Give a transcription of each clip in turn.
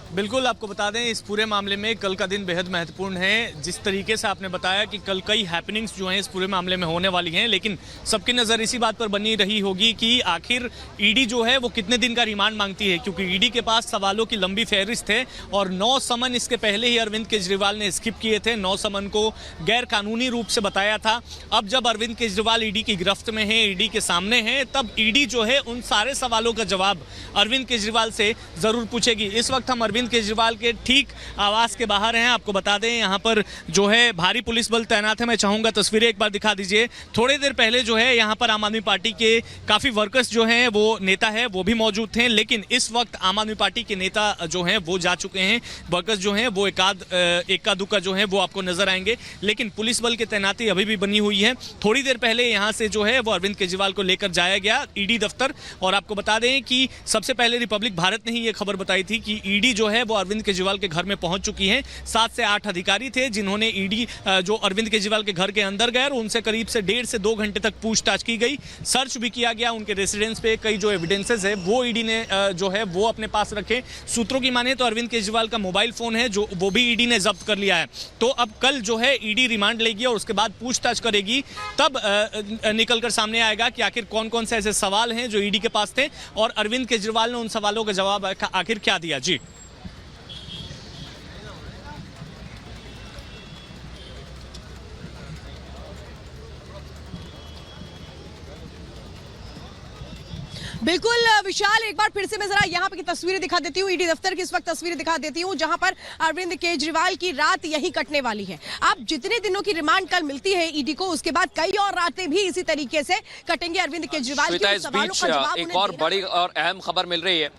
बिल्कुल, आपको बता दें इस पूरे मामले में कल का दिन बेहद महत्वपूर्ण है। जिस तरीके से आपने बताया कि कल कई हैपनिंग्स जो हैं इस पूरे मामले में होने वाली हैं, लेकिन सबकी नज़र इसी बात पर बनी रही होगी कि आखिर ईडी जो है वो कितने दिन का रिमांड मांगती है, क्योंकि ईडी के पास सवालों की लंबी फहरिस्त है और 9 समन इसके पहले ही अरविंद केजरीवाल ने स्किप किए थे। 9 समन को गैर कानूनी रूप से बताया था। अब जब अरविंद केजरीवाल ईडी की गिरफ्त में है, ईडी के सामने है, तब ईडी जो है उन सारे सवालों का जवाब अरविंद केजरीवाल से ज़रूर पूछेगी। इस वक्त हम अरविंद केजरीवाल के ठीक आवास के बाहर हैं। आपको बता दें यहाँ पर जो है भारी पुलिस बल तैनात है। मैं चाहूँगा तस्वीरें एक बार दिखा दीजिए। थोड़ी देर पहले जो है यहाँ पर आम आदमी पार्टी के काफ़ी वर्कर्स जो हैं, वो नेता है वो भी मौजूद थे, लेकिन इस वक्त आम आदमी पार्टी के नेता जो हैं वो जा चुके हैं। वर्कर्स जो हैं वो इक्का दुक्का जो है वो आपको नजर आएंगे, लेकिन पुलिस बल की तैनाती अभी भी बनी हुई है। थोड़ी देर पहले यहाँ से जो है वो अरविंद केजरीवाल को लेकर जाया गया ईडी दफ्तर। और आपको बता दें कि सबसे पहले रिपब्लिक भारत ने ही ये खबर बताई थी कि ईडी जो है वो अरविंद केजरीवाल के घर में पहुंच चुकी है। 7 से 8 अधिकारी थे जिन्होंने ईडी जो अरविंद केजरीवाल के घर के अंदर गए और उनसे करीब से 1.5 से 2 घंटे तक पूछताछ की गई। सर्च भी किया गया उनके रेसिडेंस पे। कई जो एविडेंसेस है वो ईडी ने जो है वो अपने पास रखे। सूत्रों की माने तो अरविंद केजरीवाल का मोबाइल फोन है जो वो भी ईडी ने जब्त कर लिया है। तो अब कल जो है ईडी रिमांड लेगी और उसके बाद पूछताछ करेगी, तब निकलकर सामने आएगा कि आखिर कौन कौन से ऐसे सवाल हैं जो ईडी के पास थे और अरविंद केजरीवाल ने उन सवालों का जवाब आखिर क्या दिया। जी बिल्कुल विशाल, एक बार फिर से मैं जरा यहाँ पे की तस्वीरें दिखा देती हूँ। ईडी दफ्तर की इस वक्त तस्वीरें दिखा देती हूँ जहाँ पर अरविंद केजरीवाल की रात यहीं कटने वाली है। अब जितने दिनों की रिमांड कल मिलती है ईडी को, उसके बाद कई और रातें भी इसी तरीके से कटेंगे अरविंद केजरीवाल की। इस बीच एक और बड़ी और अहम खबर मिल रही है।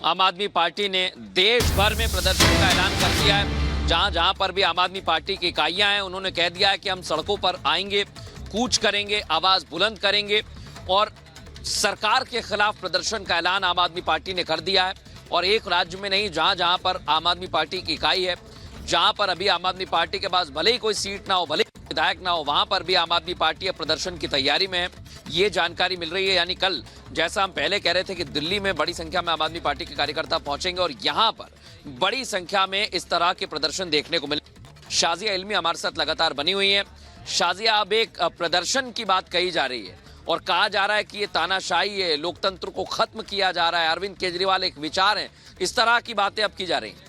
आम आदमी पार्टी ने देश भर में प्रदर्शन का ऐलान कर दिया है। जहां जहां पर भी आम आदमी पार्टी की इकाइयां हैं, उन्होंने कह दिया है कि हम सड़कों पर आएंगे, कूच करेंगे, आवाज बुलंद करेंगे और सरकार के खिलाफ प्रदर्शन का ऐलान आम आदमी पार्टी ने कर दिया है। और एक राज्य में नहीं, जहां जहां पर आम आदमी पार्टी की इकाई है, जहां पर अभी आम आदमी पार्टी के पास भले ही कोई सीट ना हो, भले ही विधायक ना हो, वहां पर भी आम आदमी पार्टी प्रदर्शन की तैयारी में है। ये जानकारी मिल रही है। यानी कल जैसा हम पहले कह रहे थे कि दिल्ली में बड़ी संख्या में आम आदमी पार्टी के कार्यकर्ता पहुंचेंगे और यहां पर बड़ी संख्या में इस तरह के प्रदर्शन देखने को मिले। शाजिया इल्मी हमारे साथ लगातार बनी हुई है। शाजिया, अब एक प्रदर्शन की बात कही जा रही है और कहा जा रहा है कि ये तानाशाही है, लोकतंत्र को खत्म किया जा रहा है, अरविंद केजरीवाल एक विचार है, इस तरह की बातें अब की जा रही हैं।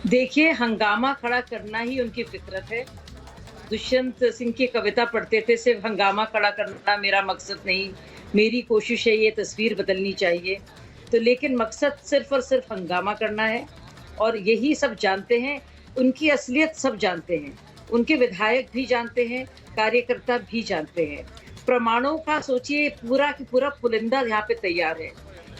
देखिए, हंगामा खड़ा करना ही उनकी फितरत है। दुष्यंत सिंह की कविता पढ़ते थे, सिर्फ हंगामा खड़ा करना मेरा मकसद नहीं, मेरी कोशिश है ये तस्वीर बदलनी चाहिए। तो लेकिन मकसद सिर्फ और सिर्फ हंगामा करना है और यही सब जानते हैं। उनकी असलियत सब जानते हैं, उनके विधायक भी जानते हैं, कार्यकर्ता भी जानते हैं। प्रमाणों का सोचिए, पूरा की पूरा पुलिंदा यहाँ पे तैयार है।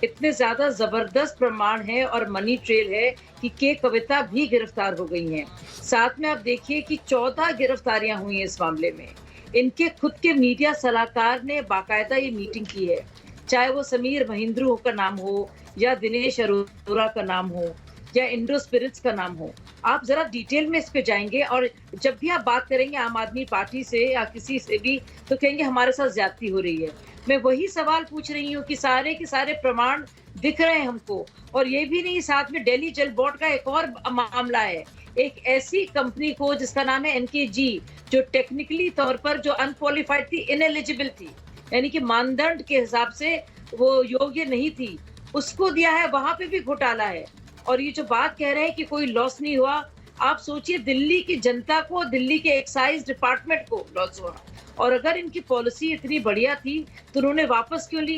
इतने ज्यादा जबरदस्त प्रमाण है और मनी ट्रेल है कि के कविता भी गिरफ्तार हो गई हैं। साथ में आप देखिए कि 14 गिरफ्तारियां हुई हैं इस मामले में। इनके खुद के मीडिया सलाहकार ने बाकायदा ये मीटिंग की है, चाहे वो समीर महिंद्रू का नाम हो या दिनेश अरोरा का नाम हो या इंडो स्पिरिट्स का नाम हो। आप जरा डिटेल में इस पे जाएंगे और जब भी आप बात करेंगे आम आदमी पार्टी से या किसी से भी, तो कहेंगे हमारे साथ ज्यादती हो रही है। मैं वही सवाल पूछ रही हूँ कि सारे के सारे प्रमाण दिख रहे हैं हमको। और ये भी नहीं, साथ में दिल्ली जल बोर्ड का एक और मामला है। एक ऐसी कंपनी को जिसका नाम है NKG, जो टेक्निकली तौर पर जो अनक्वालिफाइड थी, इनएलिजिबल थी, यानी कि मानदंड के हिसाब से वो योग्य नहीं थी, उसको दिया है। वहां पे भी घोटाला है। और ये जो बात कह रहे हैं कि कोई लॉस नहीं हुआ, आप सोचिए दिल्ली की जनता को, दिल्ली के एक्साइज डिपार्टमेंट को लॉस हुआ। और अगर इनकी पॉलिसी इतनी बढ़िया थी तो उन्होंने वापस क्यों ली?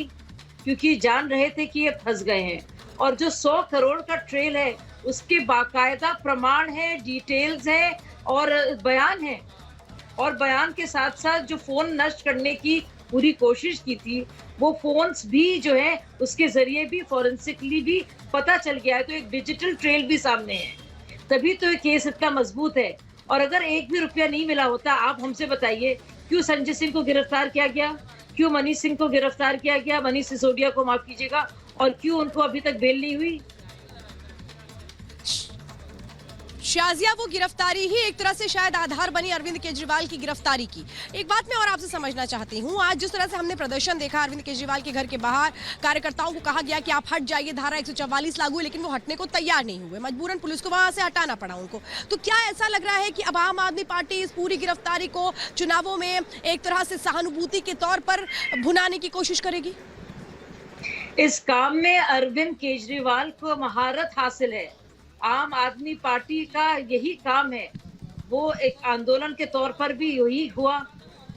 क्योंकि जान रहे थे कि ये फंस गए हैं। और जो 100 करोड़ का ट्रेल है, उसके बाकायदा प्रमाण है, डिटेल्स है और बयान है। और बयान के साथ साथ जो फोन नष्ट करने की पूरी कोशिश की थी, वो फोन्स भी जो है उसके जरिए भी फॉरेंसिकली भी पता चल गया है। तो एक डिजिटल ट्रेल भी सामने है, तभी तो ये केस इतना मजबूत है। और अगर एक भी रुपया नहीं मिला होता, आप हमसे बताइए, क्यों संजय सिंह को गिरफ्तार किया गया, क्यों मनीष सिंह को गिरफ्तार किया गया, मनीष सिसोदिया को माफ कीजिएगा, और क्यों उनको अभी तक बेल नहीं हुई? शाजिया, वो गिरफ्तारी ही एक तरह से शायद आधार बनी अरविंद केजरीवाल की गिरफ्तारी की। एक बात मैं और आपसे समझना चाहती हूँ, आज जिस तरह से हमने प्रदर्शन देखा अरविंद केजरीवाल के घर के बाहर, कार्यकर्ताओं को कहा गया कि आप हट जाइए, धारा 144 लागू, लेकिन वो हटने को तैयार नहीं हुए, मजबूरन पुलिस को वहां से हटाना पड़ा उनको। तो क्या ऐसा लग रहा है कि अब आम आदमी पार्टी इस पूरी गिरफ्तारी को चुनावों में एक तरह से सहानुभूति के तौर पर भुनाने की कोशिश करेगी? इस काम में अरविंद केजरीवाल को महारत हासिल है। आम आदमी पार्टी का यही काम है। वो एक आंदोलन के तौर पर भी यही हुआ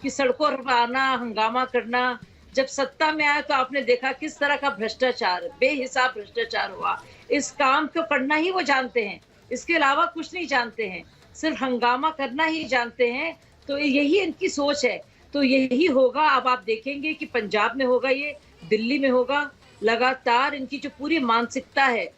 कि सड़कों पर आना, हंगामा करना। जब सत्ता में आया तो आपने देखा किस तरह का भ्रष्टाचार, बेहिसाब भ्रष्टाचार हुआ। इस काम को करना ही वो जानते हैं, इसके अलावा कुछ नहीं जानते हैं, सिर्फ हंगामा करना ही जानते हैं। तो यही इनकी सोच है, तो यही होगा। अब आप देखेंगे कि पंजाब में होगा, ये दिल्ली में होगा। लगातार इनकी जो पूरी मानसिकता है,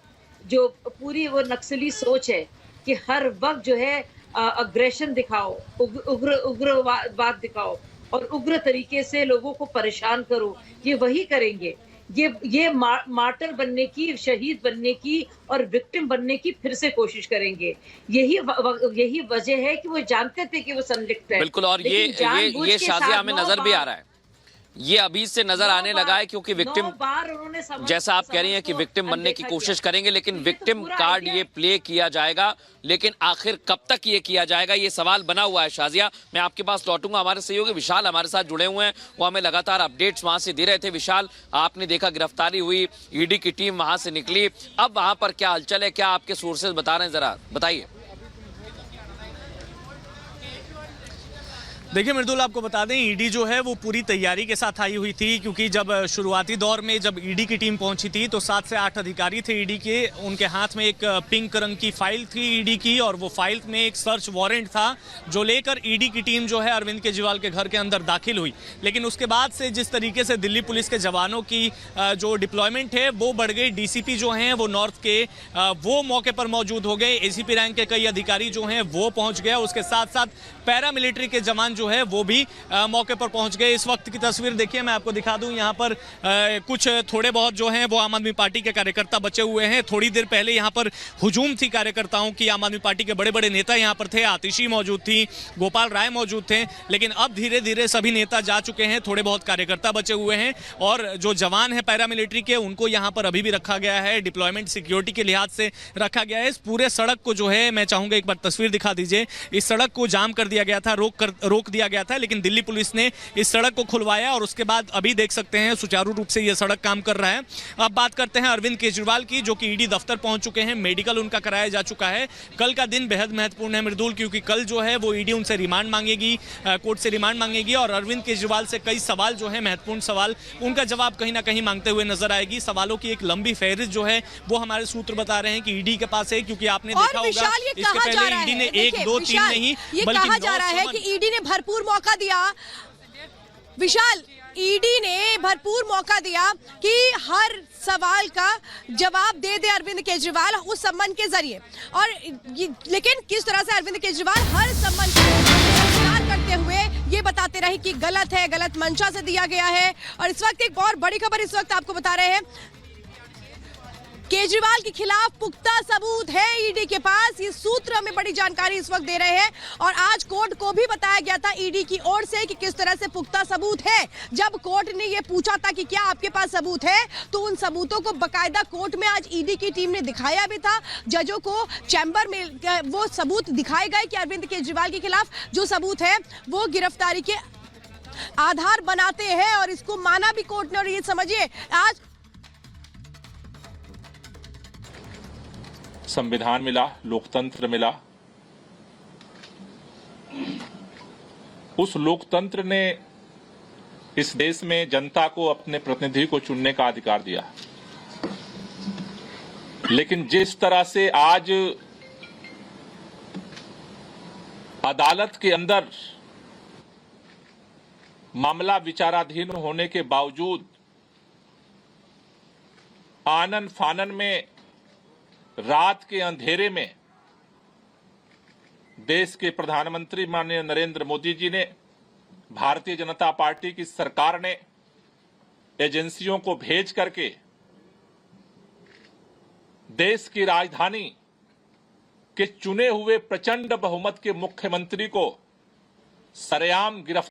जो पूरी वो नक्सली सोच है कि हर वक्त जो है अग्रेशन दिखाओ, उग्रवाद दिखाओ और उग्र तरीके से लोगों को परेशान करो, ये वही करेंगे। ये मार्टर बनने की, शहीद बनने की और विक्टिम बनने की फिर से कोशिश करेंगे। यही वजह है कि वो जानते थे कि वो संलिप्त है। बिल्कुल, और ये शाजिया हमें नजर भी आ रहा है, ये अभी से नजर आने लगा है, क्योंकि विक्टिम, जैसा आप कह रही हैं कि विक्टिम बनने की कोशिश करेंगे, लेकिन विक्टिम कार्ड ये प्ले किया जाएगा, लेकिन आखिर कब तक ये किया जाएगा, ये सवाल बना हुआ है। शाजिया, मैं आपके पास लौटूंगा। हमारे सहयोगी विशाल हमारे साथ जुड़े हुए हैं, वो हमें लगातार अपडेट्स वहां से दे रहे थे। विशाल, आपने देखा गिरफ्तारी हुई, ईडी की टीम वहां से निकली, अब वहां पर क्या हलचल है, क्या आपके सोर्सेज बता रहे हैं, जरा बताइए। देखिए मृदुल, आपको बता दें ईडी जो है वो पूरी तैयारी के साथ आई हुई थी, क्योंकि जब शुरुआती दौर में जब ईडी की टीम पहुंची थी तो 7 से 8 अधिकारी थे ईडी के। उनके हाथ में एक पिंक रंग की फाइल थी ईडी की, और वो फाइल में एक सर्च वारंट था जो लेकर ईडी की टीम जो है अरविंद केजरीवाल के घर के अंदर दाखिल हुई। लेकिन उसके बाद से जिस तरीके से दिल्ली पुलिस के जवानों की जो डिप्लॉयमेंट है वो बढ़ गई। डीसीपी जो हैं वो नॉर्थ के वो मौके पर मौजूद हो गए, एसीपी रैंक के कई अधिकारी जो हैं वो पहुंच गए, उसके साथ साथ पैरामिलिट्री के जवान जो है वो भी मौके पर पहुंच गए। इस वक्त की तस्वीर देखिए, मैं आपको दिखा दूं, यहाँ पर कुछ थोड़े बहुत जो हैं वो आम आदमी पार्टी के कार्यकर्ता बचे हुए हैं। थोड़ी देर पहले यहाँ पर हुजूम थी कार्यकर्ताओं की, आम आदमी पार्टी के बड़े बड़े नेता यहाँ पर थे, आतिशी मौजूद थी, गोपाल राय मौजूद थे, लेकिन अब धीरे धीरे सभी नेता जा चुके हैं, थोड़े बहुत कार्यकर्ता बचे हुए हैं, और जो जवान हैं पैरामिलिट्री के उनको यहाँ पर अभी भी रखा गया है, डिप्लॉयमेंट सिक्योरिटी के लिहाज से रखा गया है। इस पूरे सड़क को जो है, मैं चाहूंगा एक बार तस्वीर दिखा दीजिए, इस सड़क को जाम कर दिया गया था, रोक दिया गया था, लेकिन दिल्ली पुलिस ने इस सड़क को खुलवाया और उसके बाद अभी देख सकते हैं सुचारू रूप से यह सड़क काम कर रहा है। अब बात करते हैं अरविंद केजरीवाल की, जो कि ईडी दफ्तर पहुंच चुके हैं, मेडिकल उनका कराया जा चुका है। कल का दिन बेहद महत्वपूर्ण है मृदुल, क्योंकि कल जो है वो ईडी उनसे रिमांड मांगेगी, कोर्ट से रिमांड मांगेगी, और अरविंद केजरीवाल से कई सवाल जो है, महत्वपूर्ण सवाल, उनका जवाब कहीं ना कहीं मांगते हुए नजर आएगी। सवालों की एक लंबी फहरिस्त जो है वो हमारे सूत्र बता रहे हैं कि ईडी के पास है, क्योंकि आपने देखा होगा इसके पहले ईडी ने 1, 2, 3 नहीं बल्कि कहा जा रहा है कि ईडी ने भरपूर मौका दिया। विशाल, ईडी ने भरपूर मौका दिया कि हर सवाल का जवाब दे दे अरविंद केजरीवाल उस सम्मन के जरिए, और लेकिन किस तरह से अरविंद केजरीवाल हर सम्मन को स्वीकार करते हुए ये बताते रहे कि गलत है, गलत मंशा से दिया गया है। और इस वक्त एक और बड़ी खबर इस वक्त आपको बता रहे हैं, केजरीवाल के खिलाफ पुख्ता सबूत है ईडी के पास, ये सूत्र हमें बड़ी जानकारी इस वक्त दे रहे हैं। और आज कोर्ट को भी बताया गया था ईडी की ओर से कि किस तरह से पुख्ता सबूत है। जब कोर्ट ने ये पूछा था कि क्या आपके पास सबूत है, तो उन सबूतों को बकायदा कोर्ट में आज ईडी की टीम ने दिखाया भी था। जजों को चैम्बर में वो सबूत दिखाए गए कि अरविंद केजरीवाल के खिलाफ जो सबूत है वो गिरफ्तारी के आधार बनाते हैं, और इसको माना भी कोर्ट ने। और ये समझिए, आज संविधान मिला, लोकतंत्र मिला, उस लोकतंत्र ने इस देश में जनता को अपने प्रतिनिधि को चुनने का अधिकार दिया। लेकिन जिस तरह से आज अदालत के अंदर मामला विचाराधीन होने के बावजूद आनन फानन में रात के अंधेरे में देश के प्रधानमंत्री माननीय नरेंद्र मोदी जी ने, भारतीय जनता पार्टी की सरकार ने एजेंसियों को भेज करके देश की राजधानी कि चुने हुए प्रचंड बहुमत के मुख्यमंत्री को सरेआम गिरफ्तार